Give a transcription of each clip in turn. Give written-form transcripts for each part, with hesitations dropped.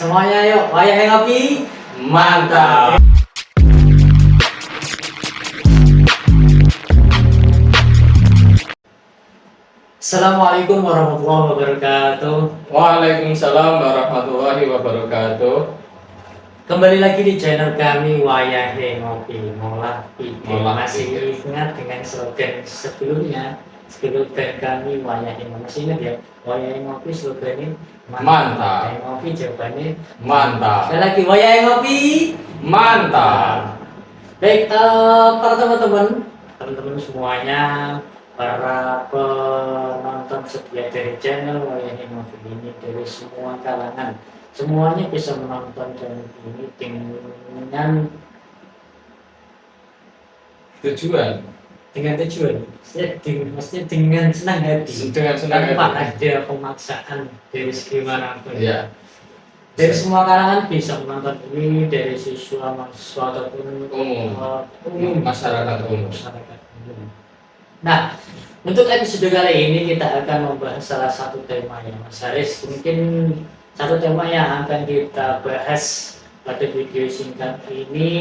Semuanya yuk, wayah ngopi. Mantap. Assalamualaikum warahmatullahi wabarakatuh. Waalaikumsalam warahmatullahi wabarakatuh. Kembali lagi di channel kami Wayahe Ngopi Ngolah Ide. Ngolah Masih ide. ingat dengan slogan sebelumnya? Slogan kami Wayahe Ngopi. Masih ingat ya? Wayahe Ngopi slogannya Mantap. Wayahe Ngopi jawabannya Mantap. sekali lagi Wayahe Ngopi. Mantap. Baik, para teman-teman semuanya, para penonton setia dari channel Wayahe Ngopi ini dari semua kalangan, semuanya bisa menonton channel ini dengan Tujuan maksudnya dengan senang hati, dengan senang tanpa hati. ada pemaksaan dari segi manapun. Ya. Dari semua kalangan bisa menonton ini, dari siswa, mahasiswa ataupun Umum. Masyarakat umum. masyarakat umum. Nah, untuk episode kali ini kita akan membahas salah satu tema ya, Mas Haris. Mungkin satu tema yang akan kita bahas pada video singkat ini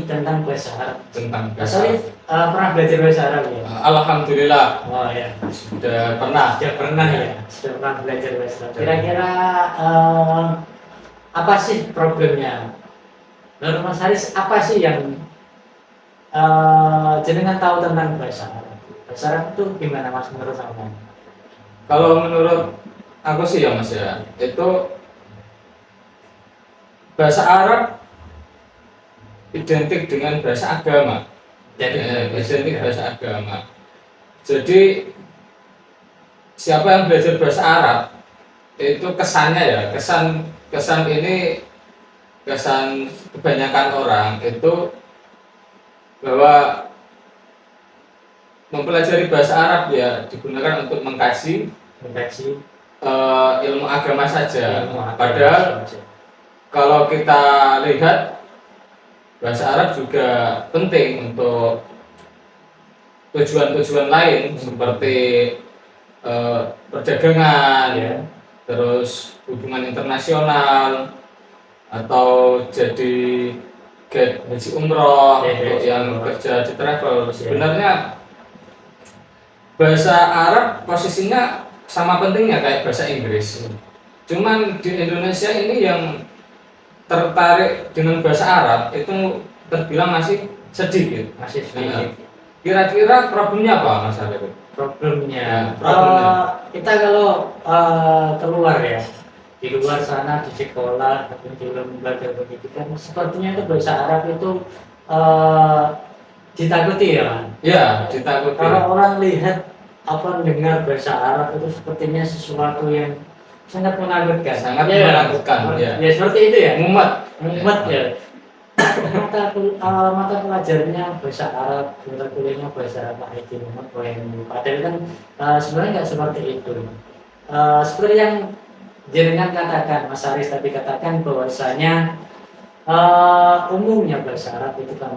tentang bahasa Arab. Tentang Mas Haris pernah belajar bahasa Arab ya? Alhamdulillah Oh ya, sudah pernah. sudah pernah ya, sudah pernah belajar bahasa Arab. Kira-kira apa sih problemnya? Menurut Mas Haris, apa sih yang jenengan tahu tentang bahasa Arab? Bahasa Arab itu gimana Mas menurut kamu? Kalau menurut aku sih ya Mas ya, itu bahasa Arab identik dengan bahasa agama. Identik bahasa agama. Jadi siapa yang belajar bahasa Arab itu kesannya ya, kesan ini kesan kebanyakan orang itu bahwa mempelajari bahasa Arab ya digunakan untuk mengkaji ilmu agama saja. Padahal kalau kita lihat bahasa Arab juga penting untuk tujuan-tujuan lain seperti perdagangan, Ya. terus hubungan internasional, atau jadi guide haji umroh untuk yang kerja di travel. Sebenarnya bahasa Arab posisinya sama pentingnya kayak bahasa Inggris. Cuman di Indonesia ini yang tertarik dengan bahasa Arab itu terbilang masih sedikit. Masih sedikit. Kira-kira problemnya apa Mas Arif? Problemnya, Problemnya. kita kalau keluar ya, di luar sana di sekolah ataupun di lembaga pendidikan, sepertinya itu bahasa Arab itu ditakuti ya, Mas? Ya, ditakuti. Kalau orang lihat apa mendengar bahasa Arab itu sepertinya sesuatu yang sangat menakutkan. Sangat Ya, menakutkan, ya. Ya seperti itu ya. Mumet. Ya. Mata pelajarannya bahasa Arab, mata kuliahnya bahasa Arab, itu padahal kan sebenarnya nggak seperti itu. Seperti yang jenengan katakan, Mas Haris tadi katakan bahwasanya umumnya bahasa Arab itu kan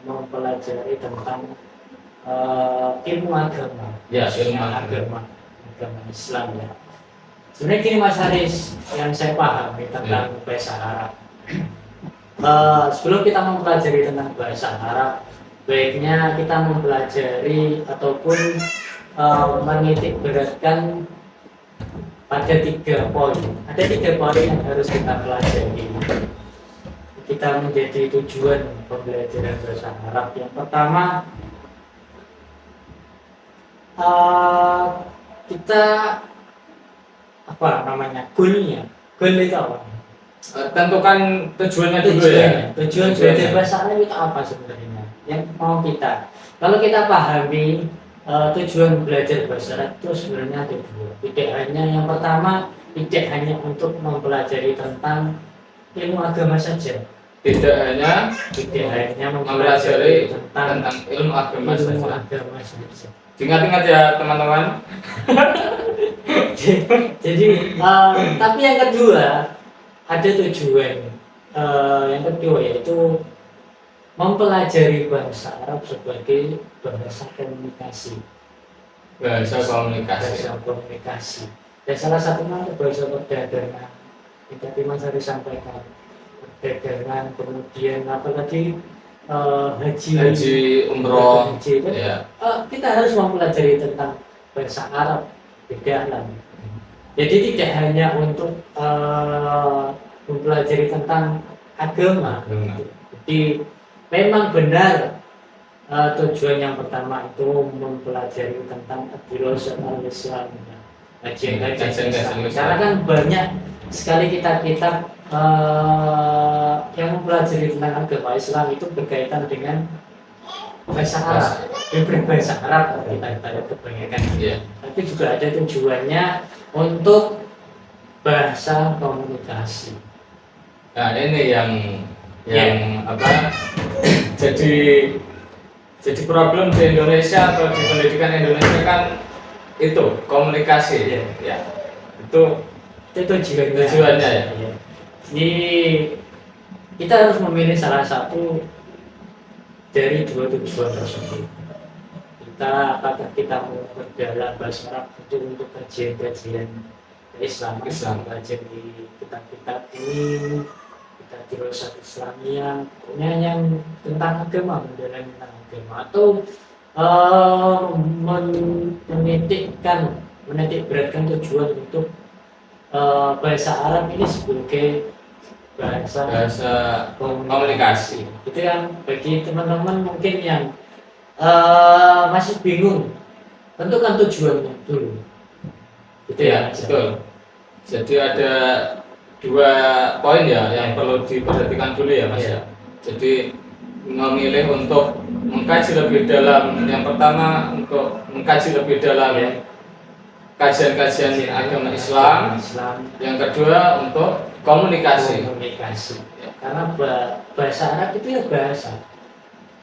mempelajari tentang ilmu agama. Ya, ilmu agama Islam ya. Sebenarnya gini Mas Haris, yang saya pahami tentang bahasa Arab. Sebelum kita mempelajari tentang bahasa Arab, baiknya kita mempelajari ataupun menitik beratkan pada 3 poin. Ada 3 poin yang harus kita pelajari. Kita menjadi tujuan pembelajaran bahasa Arab. Yang pertama, kita apa namanya? Goalnya. Goal itu apa? Tentukan tujuannya dulu ya. Tujuan belajar bahasa Arab itu apa sebenarnya? Yang mau kita. Kalau kita pahami tujuan belajar bahasa Arab itu sebenarnya ada 2. Tidak hanya yang pertama, tidak hanya untuk mempelajari tentang ilmu agama saja. Tidak hanya Mempelajari tentang ilmu agama saja. Ingat-ingat ya teman-teman. Jadi tapi yang kedua ada tujuan. Yang kedua yaitu mempelajari bahasa Arab sebagai bahasa komunikasi. Bahasa komunikasi. Dan salah satunya bahasa perdagangan tadi Mas Ari sampaikan perdagangan, kemudian apalagi Haji, umroh, haji itu, ya. kita harus mempelajari tentang bahasa Arab di dalam. Jadi tidak hanya untuk mempelajari tentang agama. Jadi memang benar tujuan yang pertama itu mempelajari tentang ad-dirasah al-Islam, kajian Islam. Karena kan banyak sekali kitab-kitab yang mempelajari tentang agama Islam itu berkaitan dengan bahasa Arab, berbahasa Arab kita kebanyakan. Tapi juga ada tujuannya untuk bahasa komunikasi. Nah ini yang apa jadi problem di Indonesia atau di pendidikan Indonesia kan itu komunikasi. Ya itu tujuannya ya. Jadi kita harus memilih salah satu dari dua tujuan tersebut. Apakah kita mau berdalam bahasa Arab itu untuk kajian-kajian Islam, belajar di kitab-kitab ini, kita dirasah Islamiyah, pokoknya yang tentang agama, mendalami tentang agama, atau menitik beratkan tujuan untuk bahasa Arab ini sebagai bahasa komunikasi. Itu yang bagi teman-teman mungkin yang masih bingung, tentukan tujuannya dulu. Gitu ya, betul. Jadi ada 2 poin ya yang perlu diperhatikan dulu ya Mas ya. Jadi memilih untuk mengkaji lebih dalam, yang pertama untuk mengkaji lebih dalam kajian-kajian agama Islam. Yang kedua untuk komunikasi. Karena bahasa Arab itu ya bahasa.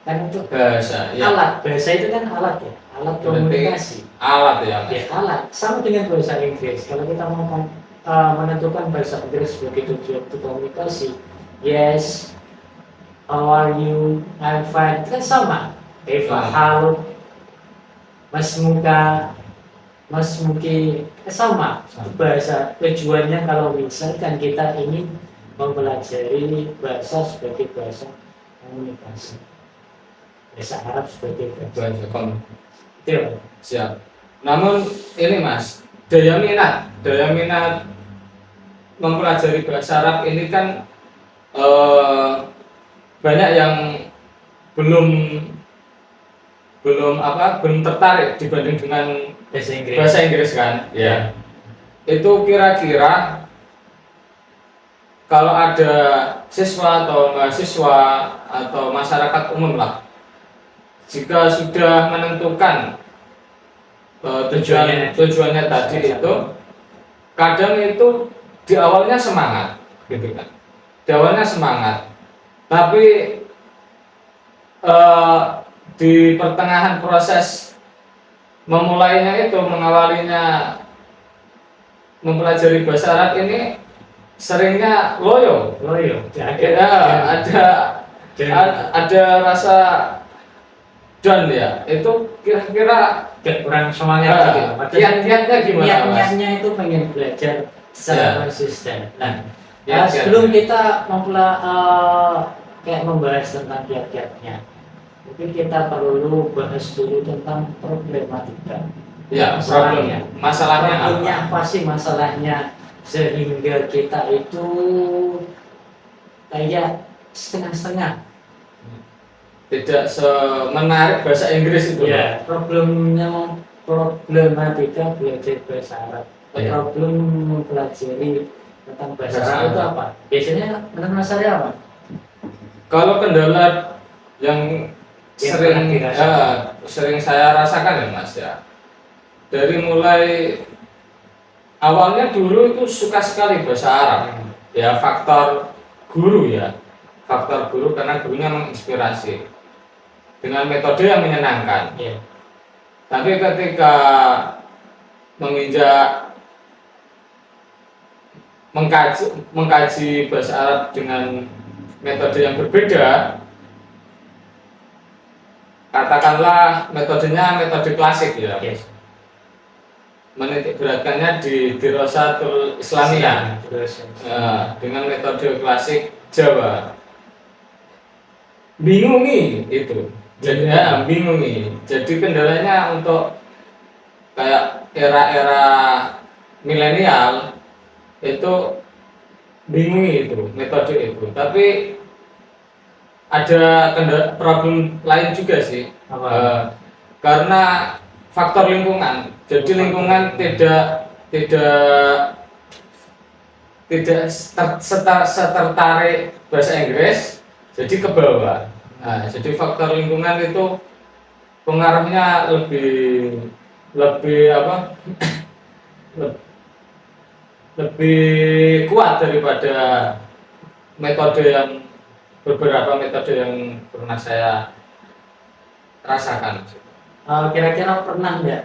Kan itu bahasa ya. Alat, bahasa itu kan alat ya, alat komunikasi. Alat ya. Alat. Sama dengan bahasa Inggris. Kalau kita mau menentukan bahasa Inggris sebagai tujuan untuk komunikasi, yes, how are you, I'm fine, kan sama. Halo, Mas Muka, Mas Muki, sama. Bahasa tujuannya kalau misalkan kita ingin mempelajari bahasa sebagai bahasa komunikasi, bahasa Arab sebagai bahasa komunikasi. Siap. Namun ini Mas, daya minat mempelajari bahasa Arab ini kan banyak yang belum tertarik dibanding dengan bahasa Inggris kan. Ya. Itu kira-kira kalau ada siswa atau mahasiswa atau masyarakat umum lah, jika sudah menentukan tujuannya tadi itu, kadang itu di awalnya semangat gitu kan, tapi di pertengahan proses mengawalinya mempelajari bahasa Arab ini seringnya loyo. Ada rasa down ya. Itu kira-kira kurang semangat gitu. Kiat-kiatnya gimana Mas? Niatnya itu pengen belajar secara konsisten. Nah, sebelum kita kayak membahas tentang kiat-kiatnya, mungkin kita perlu bahas dulu tentang problematika. Masalahnya apa sih masalahnya sehingga kita itu kayak setengah-setengah, tidak semenarik bahasa Inggris itu. Ya, problematika belajar bahasa Arab. Problem mempelajari tentang bahasa Arab itu apa? Biasanya menurut Mas Ari apa? Kalau kendala yang sering saya rasakan ya Mas ya, dari mulai awalnya dulu itu suka sekali bahasa Arab. Ya faktor guru karena gurunya menginspirasi dengan metode yang menyenangkan. Tapi ketika menginjak mengkaji bahasa Arab dengan metode yang berbeda, katakanlah metodenya metode klasik ya. menitik beratkannya di Dirasatul Islamiyah Terus dengan metode klasik Jawa. Bingungi itu. Jadi bingungi. Jadi kendalanya untuk kayak era-era milenial itu bingungi itu metode itu. Tapi ada problem lain juga sih. Karena faktor lingkungan. Jadi lingkungan tidak setertarik bahasa Inggris, jadi ke bawah. Nah, jadi faktor lingkungan itu pengaruhnya lebih apa? lebih kuat daripada beberapa metode yang pernah saya rasakan. Kira-kira pernah nggak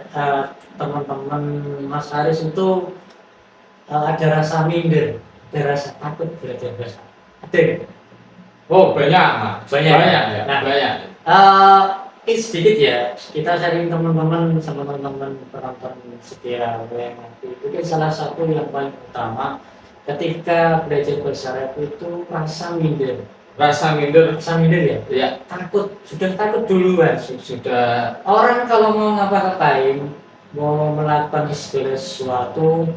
teman-teman Mas Haris itu ada rasa minder, ada rasa takut belajar bahasa? Ada nggak? Oh banyak, Mas. Banyak ya. Nah, Banyak. Ini sedikit ya, kita sharing teman-teman sama teman-teman penonton setia WMNT. Itu kan salah satu yang paling utama ketika belajar bahasa Arab itu rasa minder. Rasa minder Ya? ya. Takut, sudah takut duluan. Sudah Orang kalau mau ngapa-ngapain, mau melakukan segala sesuatu,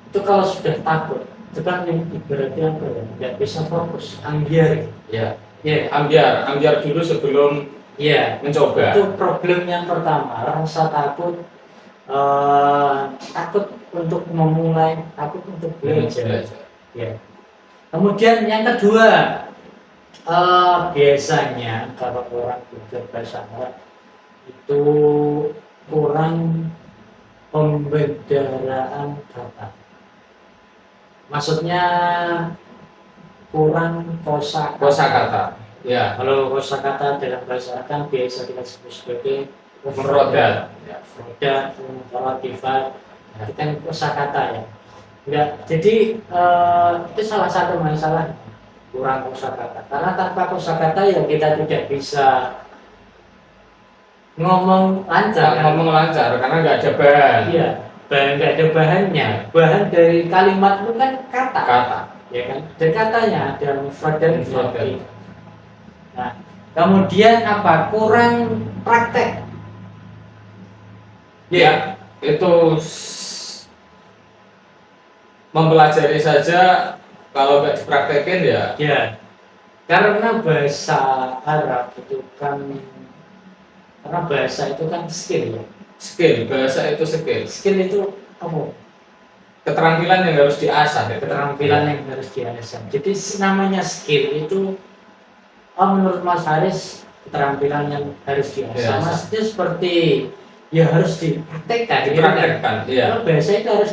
itu kalau sudah takut, itu kan ibaratnya apa ya, nggak bisa fokus, ambiar. ya. Ya, Ambiar dulu sebelum iya, mencoba. itu problem yang pertama, rasa takut, takut untuk memulai, takut untuk belajar. Ya. Kemudian yang kedua, biasanya kalau orang belajar bahasa Arab itu kurang pembedaraan kata. Maksudnya kurang Kosakata. Ya. Kalau kosakata dalam bahasa Arab kan biasa kita sebut sebagai Mufradat. mufradat, mutalatifat. Itu kan kosakata ya. Enggak. Jadi itu salah satu masalah, kurang kosakata. Karena tanpa kosakata ya kita tidak bisa ngomong lancar. Karena nggak ada bahan. Iya, nggak ada bahannya. Bahan dari kalimat itu kan kata. Ya kan? Dan katanya ada mufrad dan mufrad. Nah, kemudian apa? Kurang praktek. Ya, itu mempelajari saja kalau nggak dipraktekin ya. Ya, karena bahasa Arab itu kan, karena bahasa itu kan skill ya. Bahasa itu skill. Skill itu apa? Keterampilan yang harus diasah. Keterampilan yang harus diasah. Jadi namanya skill itu, menurut Mas Haris, keterampilan yang harus diasah. Maksudnya seperti ya harus dipraktekkan. Iya. Kalau bahasa itu harus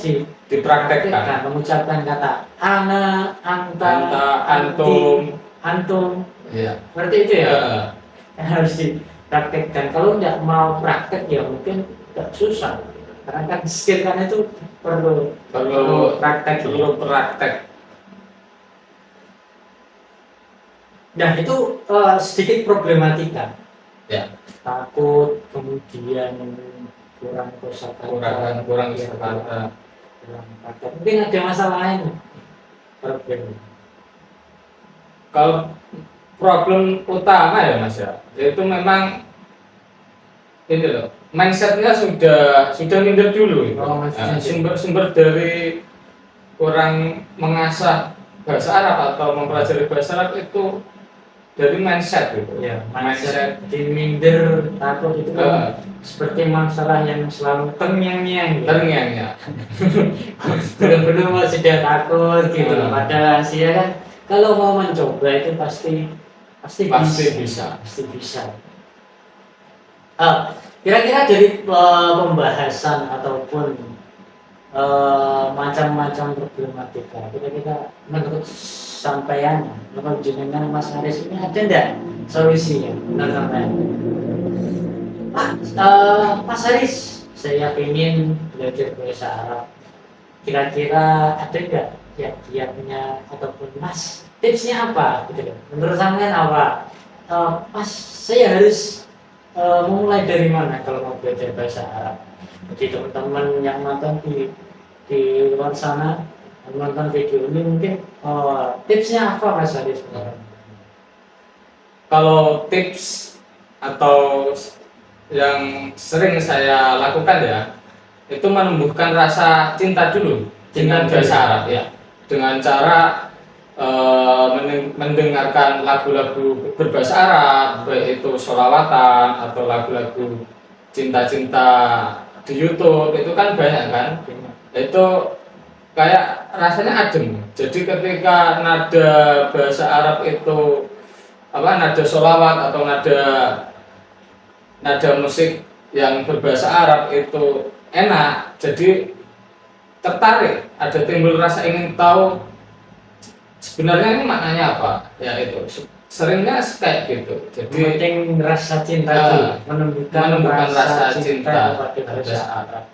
dipraktekkan. Mengucapkan kata ana, anta, antum. Iya. Seperti itu ya. Harus dipraktekkan. Kalau nggak mau praktek ya mungkin nggak susah. Karena kan skill kan itu perlu praktek. Nah itu sedikit problematika. Ya. Takut, kemudian kurang kosakata. Kurang kosakata. Mungkin ada masalah lain. Problem. Kalau problem utama ya Mas ya, itu memang ini loh, mindsetnya sudah minder dulu. Sumber dari kurang mengasah bahasa Arab atau mempelajari bahasa Arab itu dari mindset gitu. Ya, mindset di minder, takut itu kan seperti masalah yang selalu terngiang-ngiang. Belum sudah takut gitu. Padahal sih kan kalau mau mencoba itu pasti bisa. Kira-kira dari pembahasan ataupun macam-macam problematika, kira-kira menurut sampean, menurut jenengan Mas Haris ini ada enggak solusinya menurut sampean? Mas Haris, saya ingin belajar bahasa Arab. Kira-kira ada enggak kiat-kiatnya ataupun Mas tipsnya apa gitu? Menurut sampean apa? Mas, saya harus memulai dari mana kalau mau belajar bahasa Arab? Jadi teman-teman yang nonton di luar sana nonton video ini mungkin tipsnya apa Mas Haris? Kalau tips atau yang sering saya lakukan ya, itu menumbuhkan rasa cinta dulu dengan bahasa Arab ya, dengan cara mendengarkan lagu-lagu berbahasa Arab, baik itu sholawatan atau lagu-lagu cinta-cinta di YouTube, itu kan banyak kan, itu kayak rasanya adem. Jadi ketika nada bahasa Arab itu nada sholawat atau nada musik yang berbahasa Arab itu enak, jadi tertarik, ada timbul rasa ingin tahu sebenarnya ini maknanya apa ya, itu seringnya kayak gitu. Jadi penting rasa cinta itu menumbuhkan rasa cinta kepada bahasa Arab.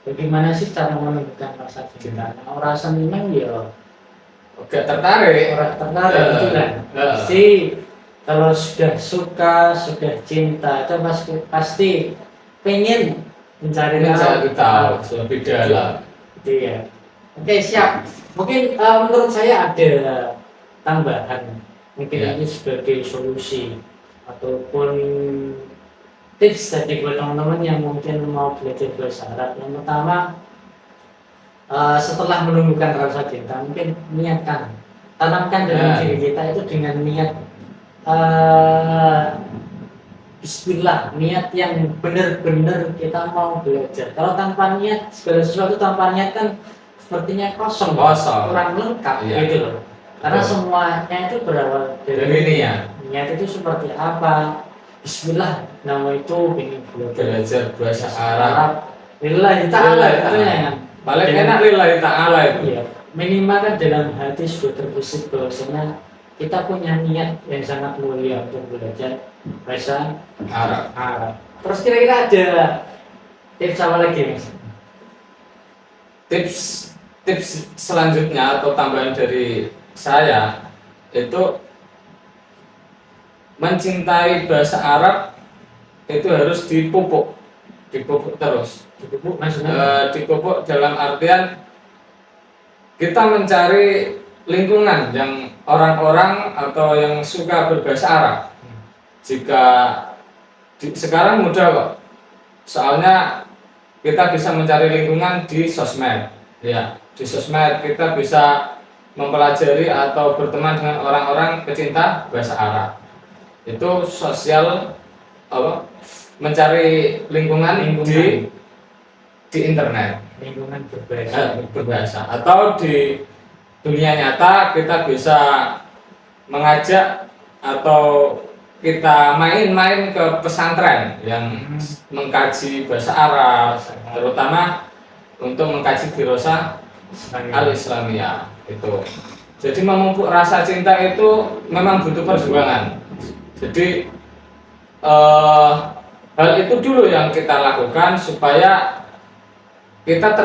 Bagaimana sih cara menumbuhkan rasa cinta? Nah, rasa senang ya oke, tertarik itu kan pasti. Kalau sudah suka, sudah cinta, itu pasti pengen mencari tahu lebih dalam. Gitu ya. Oke, siap. Mungkin menurut saya ada tambahan. Mungkin ini sebagai solusi ataupun tips tadi buat teman-teman yang mungkin mau belajar bahasa Arab. Yang pertama, setelah menumbuhkan rasa cinta, mungkin niatkan, tanamkan dalam diri kita itu dengan niat Bismillah, niat yang benar-benar kita mau belajar. Kalau tanpa niat, segala sesuatu tanpa niat kan sepertinya kosong. Kurang lengkap gitu loh. Karena semuanya itu berawal dari niat. Niat itu seperti apa? Bismillah, nama itu ingin belajar bahasa Arab. Lillahi ta'ala itu yang paling enak lillahi ta'ala itu. Iya, minimal kan dalam hati sudah terbesit bahwasanya kita punya niat yang sangat mulia untuk belajar bahasa Arab. Terus kira-kira ada tips apa lagi Mas? Tips selanjutnya atau tambahan dari saya itu mencintai bahasa Arab itu harus dipupuk terus. Dipupuk maksudnya? Dipupuk dalam artian kita mencari lingkungan yang orang-orang atau yang suka berbahasa Arab. Jika sekarang mudah kok, soalnya kita bisa mencari lingkungan di sosmed. Ya, di sosmed kita bisa mempelajari atau berteman dengan orang-orang pecinta bahasa Arab. Itu sosial mencari lingkungan di internet. Lingkungan berbahasa atau di dunia nyata kita bisa mengajak atau kita main-main ke pesantren yang mengkaji bahasa Arab, terutama untuk mengkaji dirosah al-Islamiyah itu. Jadi memupuk rasa cinta itu memang butuh perjuangan. Jadi hal itu dulu yang kita lakukan supaya kita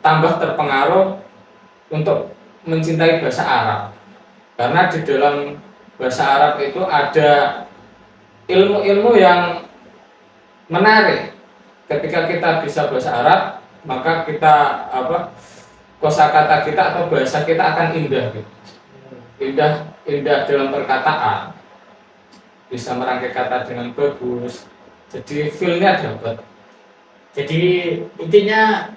tambah terpengaruh untuk mencintai bahasa Arab. Karena di dalam bahasa Arab itu ada ilmu-ilmu yang menarik. Ketika kita bisa bahasa Arab, maka kita kosakata kita atau bahasa kita akan indah gitu. Indah dalam perkataan. Bisa merangkai kata dengan bagus. Jadi feel-nya dapat. Jadi intinya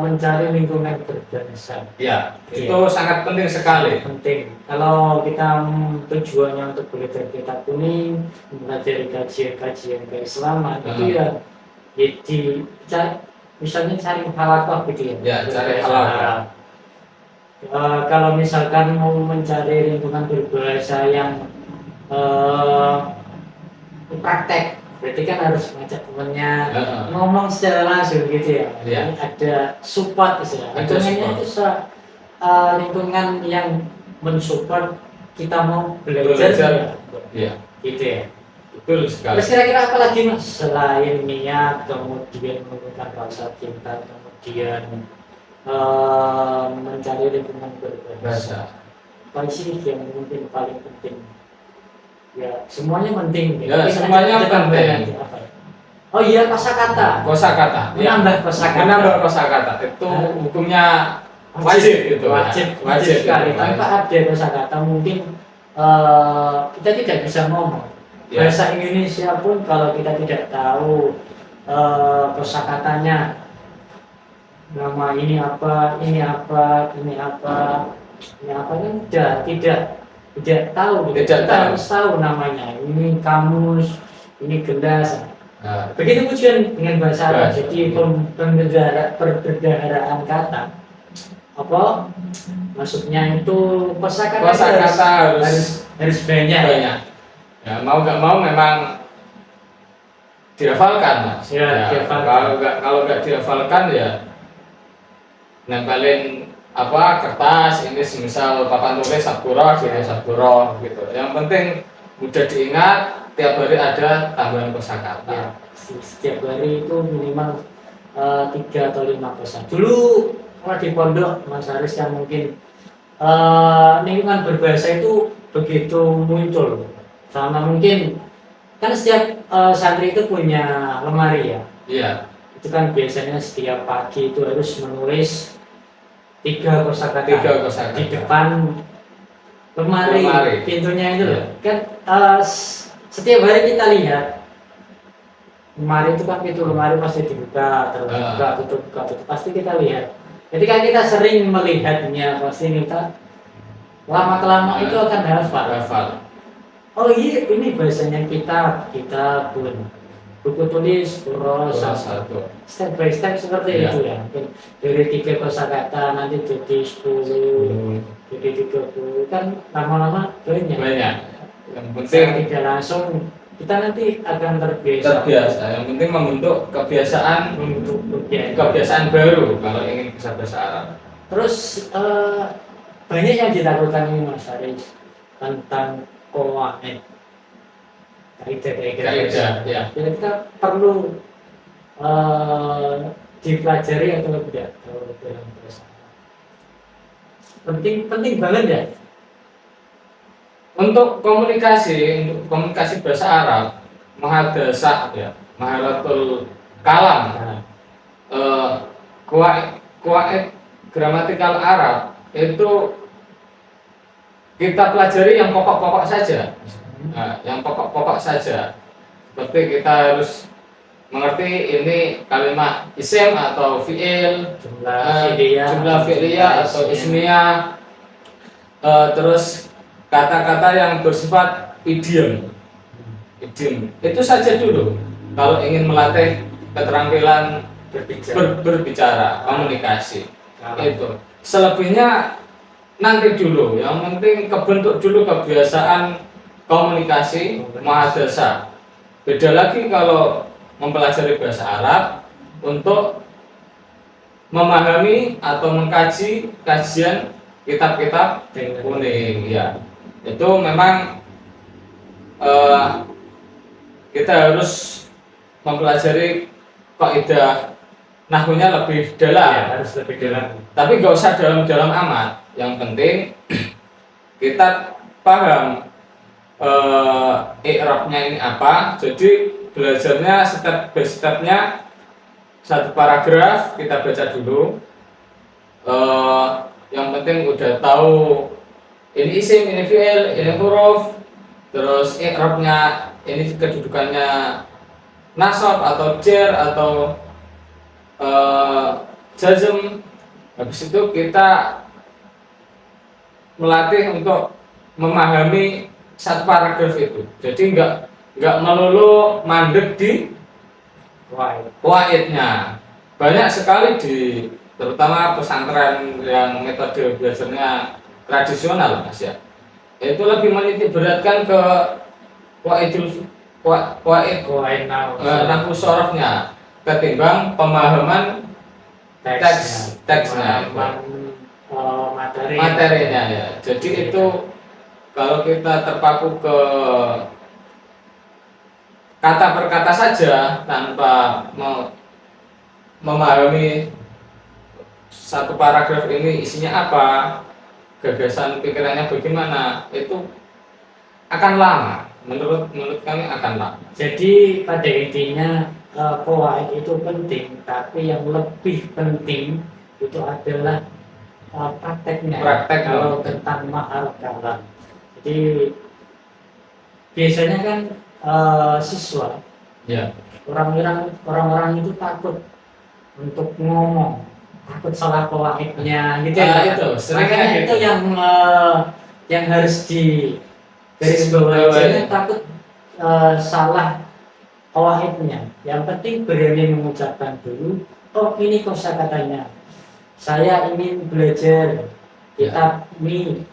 mencari lingkungan berbahasa. Ya, itu sangat penting sekali. Penting. Kalau kita tujuannya untuk belajar kitab kuning, mempelajari kajian-kajian keislaman, itu ya misalnya cari halakoh gitu ya. Ya, cari halakoh. Kalau misalkan mau mencari lingkungan berbahasa yang praktek, berarti kan harus ngajak temennya ngomong secara langsung gitu ya. Ini ada support istilahnya. Lingkungannya itu lingkungan yang mensupport kita mau belajar. Ya. Gitu ya. Betul sekali. Terus kira-kira apa lagi Mas selain niat, kemudian menggunakan rasa cinta, kemudian mencari lingkungan berbahasa? Apa sih yang mungkin paling penting? Ya semuanya penting. Ya semuanya penting. Oh iya, kosakata. Kosakata. Ya. Menambah kosakata. Menambah kosakata itu hukumnya wajib itu. Wajib sekali. Tanpa ada kosakata mungkin kita tidak bisa ngomong. Ya. Bahasa Indonesia pun kalau kita tidak tahu kosakatanya, nama ini apa, ini apa, ini apa, ini apa kan tidak tahu. Kita harus tahu namanya. Ini kamus, ini gelas. Nah, Begitu pun dengan bahasa Arab. Jadi perbendaharaan kata apa maksudnya itu kosakata harus banyak. Ya mau nggak mau memang dihafalkan, Mas. Ya, dihafalkan. Kalau nggak dihafalkan ya nempelin apa kertas ini semisal papan tulis saburo gitu. Yang penting mudah diingat, tiap hari ada tambahan kosakata. Ya, setiap hari itu minimal 3 atau 5 kosa. Dulu kalau di pondok Mas Haris yang mungkin lingkungan berbahasa itu begitu muncul. Sama mungkin kan setiap santri itu punya lemari ya. Iya. Itu kan biasanya setiap pagi itu harus menulis 3 kosakata di depan lemari. Pintunya itu loh. Kan setiap hari kita lihat lemari itu kan pintu lemari pasti dibuka terus buka tutup pasti kita lihat. Ketika kita sering melihatnya pasti kita lama-kelama itu akan hafal. Oh iya, ini bahasanya kita pun buku tulis satu step by step seperti itu ya. Mungkin dari 3 kosakata nanti jadi 10, jadi 30 kan lama-lama banyak. Yang penting tidak langsung kita nanti akan terbiasa. Yang penting membentuk kebiasaan baru kalau ingin bisa bahasa Arab. Terus banyak yang dilakukan ini Mas Haris tentang qawaid. Kaidah. Ya. Jadi kita perlu dipelajari atau tidak dalam bahasa Arab. Penting banget ya. Untuk komunikasi bahasa Arab, muhadasah ya, maharatul kalam, qawaid gramatikal Arab itu kita pelajari yang pokok-pokok saja. Nah, yang pokok-pokok saja. Seperti kita harus mengerti ini kalimat isim atau fi'il, jumlah fi'liyah atau ismiyah, terus kata-kata yang bersifat idiom itu saja dulu kalau ingin melatih keterampilan berbicara komunikasi. Itu selebihnya nanti dulu, yang penting kebentuk dulu kebiasaan komunikasi muhadasah. Beda lagi kalau mempelajari bahasa Arab untuk memahami atau mengkaji kajian kitab-kitab kuning ya. Itu memang kita harus mempelajari kaidah nahwunya lebih dalam. Ya, harus lebih dalam. Tapi nggak usah dalam-dalam amat. Yang penting kita paham i'rabnya ini apa. Jadi belajarnya step by stepnya, satu paragraf kita baca dulu. Yang penting udah tahu ini isim, ini fi'il, ini huruf, terus i'rabnya ini kedudukannya nasab atau jar atau jazm. Habis itu kita melatih untuk memahami satu paragraf itu. Jadi nggak melulu mandek di qawaidnya. Banyak sekali terutama pesantren yang metode belajarnya tradisional Mas ya. Itu lebih menitik beratkan ke qawaid nahwu sharafnya ketimbang pemahaman teksnya, materinya ya. Jadi itu kalau kita terpaku ke kata per kata saja tanpa memahami satu paragraf ini isinya apa, gagasan pikirannya bagaimana, itu akan lama. Menurut kami akan lama. Jadi pada intinya qawaid itu penting, tapi yang lebih penting itu adalah prakteknya. Praktek, Kalau tentang mahal kalam. Jadi biasanya kan siswa, Ya. orang-orang itu takut untuk ngomong, takut salah qawaidnya gitu Ah, ya. itu, seringnya Makanya gitu. itu yang harus di garis bawah aja, takut salah qawaidnya. Yang penting berani mengucapkan dulu, oh ini kosakatanya. Saya ingin belajar kitab ini.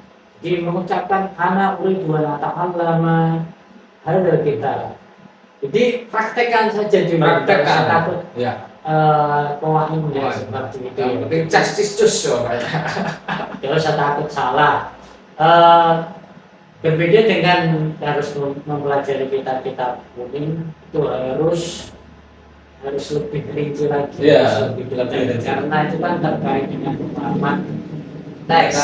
Jadi mengucapkan anak uridu an ata'allama hadzal kitab. Jadi praktekkan saja dulu. Praktekkan. Jangan takut Ya. qawaidnya seperti itu. Yang penting castis ya. Tidak usah takut salah. Berbeda dengan harus mempelajari kitab-kitab umum, itu harus lebih rinci lagi, Iya, harus lebih lebih detail. rinci. Karena itu kan terkait dengan pemahaman teks.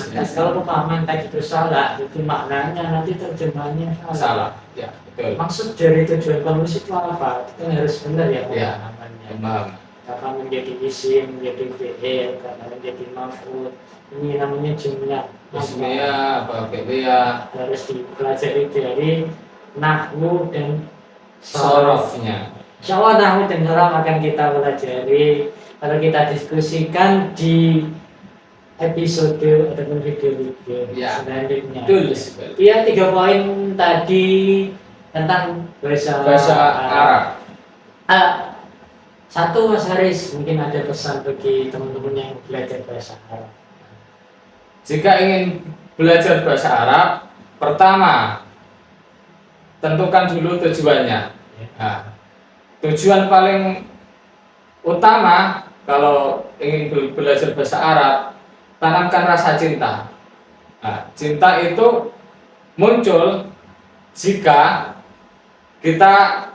Maka kalau pemahaman teks itu salah, itu maknanya nanti terjemahannya Salah. Ya, betul. Maksud dari tujuan penulis itu apa? Itu kan harus benar ya Iya. pemahamannya. Paham. Kapan menjadi isim, menjadi fi'il, kapan menjadi maf'ul. Ini namanya jumlah. Ismiyah, apa fi'liyah, Harus dipelajari dari nahwu dan sorofnya. Insya Allah nahwu dan sorof akan kita pelajari kalau kita diskusikan di episode ataupun video Ya, selanjutnya. betul sekali. Iya, 3 poin tadi tentang bahasa Arab. Satu, Mas Haris, mungkin ada pesan bagi teman-teman yang belajar bahasa Arab. Jika ingin belajar bahasa Arab, pertama tentukan dulu tujuannya. Nah, tujuan paling utama kalau ingin belajar bahasa Arab, tanamkan rasa cinta. Nah, cinta itu muncul jika kita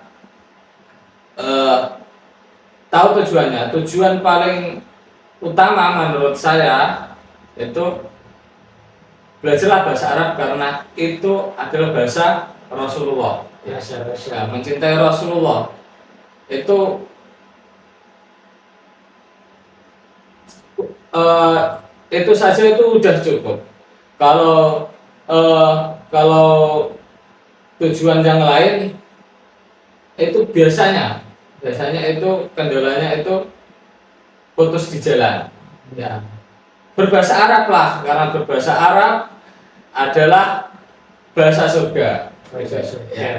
tahu tujuannya. Tujuan paling utama menurut saya itu belajarlah bahasa Arab karena itu adalah bahasa Rasulullah. Bahasa Ya, mencintai Rasulullah itu saja itu udah cukup. Kalau tujuan yang lain itu biasanya itu kendalanya itu putus di jalan. Ya, berbahasa Arab lah, karena berbahasa Arab adalah bahasa surga. bahasa surga. Ya.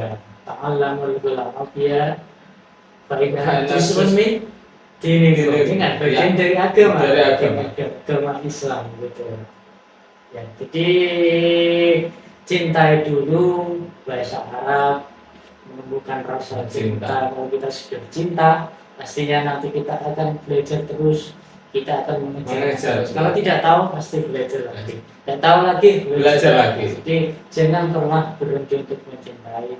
Ta'allamul Arabiyya fa Nah, innaha juz'un min dinikum. Ingat, bagian dari agama. Dari agama. Agama Islam gitu. Ya, jadi cintai dulu bahasa Arab, menumbuhkan rasa cinta. Kalau kita sudah cinta, pastinya nanti kita akan belajar terus. Kita akan mengejar. Kalau tidak tahu, pasti belajar lagi. Dan tahu lagi, Belajar lagi. Jadi jangan pernah berhenti untuk mencintai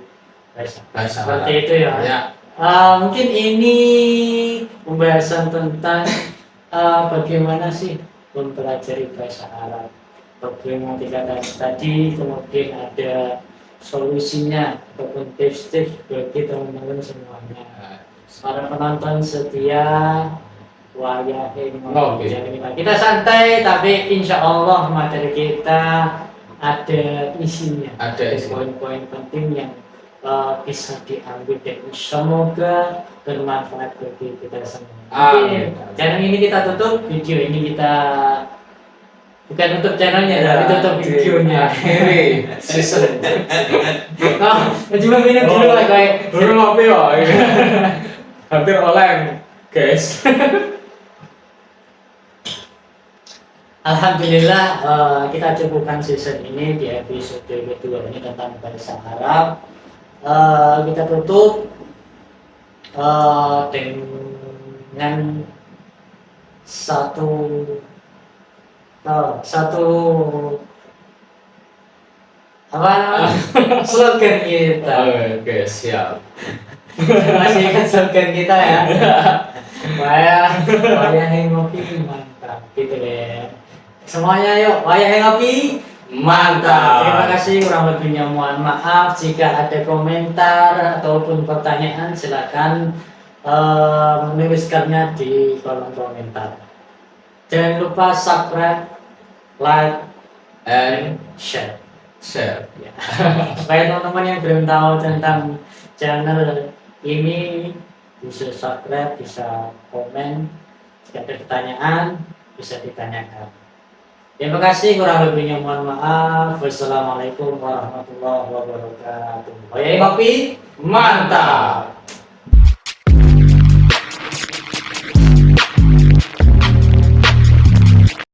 bahasa. Bahasa Seperti Arab. itu ya. Ya. Mungkin ini pembahasan tentang bagaimana sih mempelajari bahasa Arab. Problematika tadi, kemudian ada solusinya ataupun tips-tips bagi teman-teman semuanya. Para penonton setia Wayahe Oke. kita santai, tapi insya Allah materi kita ada isinya, Ada isinya. poin-poin penting yang bisa diambil dan semoga bermanfaat bagi kita semua. Amin. Channel ini kita tutup, video ini kita bukan tutup channelnya, tapi tutup videonya. Akhiri season. Coba minum dulu lah kayak. Baru ngopi ya. Hampir oleng, guys. Alhamdulillah kita cukupkan season ini di episode kedua ini tentang bahasa Arab. Kita tutup dengan satu apa slogan kita. Oke, siap. Masih ingat slogan kita ya. Wayah ngopi mantap gitu ya. Semuanya yuk, wayah ngopi Mantap. Terima kasih, kurang lebihnya mohon maaf. Jika ada komentar ataupun pertanyaan silakan menuliskannya di kolom komentar. Jangan lupa subscribe, like, and share. ya. Supaya teman-teman yang belum tahu tentang channel ini bisa subscribe, bisa komen, jika ada pertanyaan bisa ditanyakan. Terima kasih, kurang lebihnya mohon maaf. Wassalamualaikum warahmatullahi wabarakatuh. Oh ya, kopi Mantap.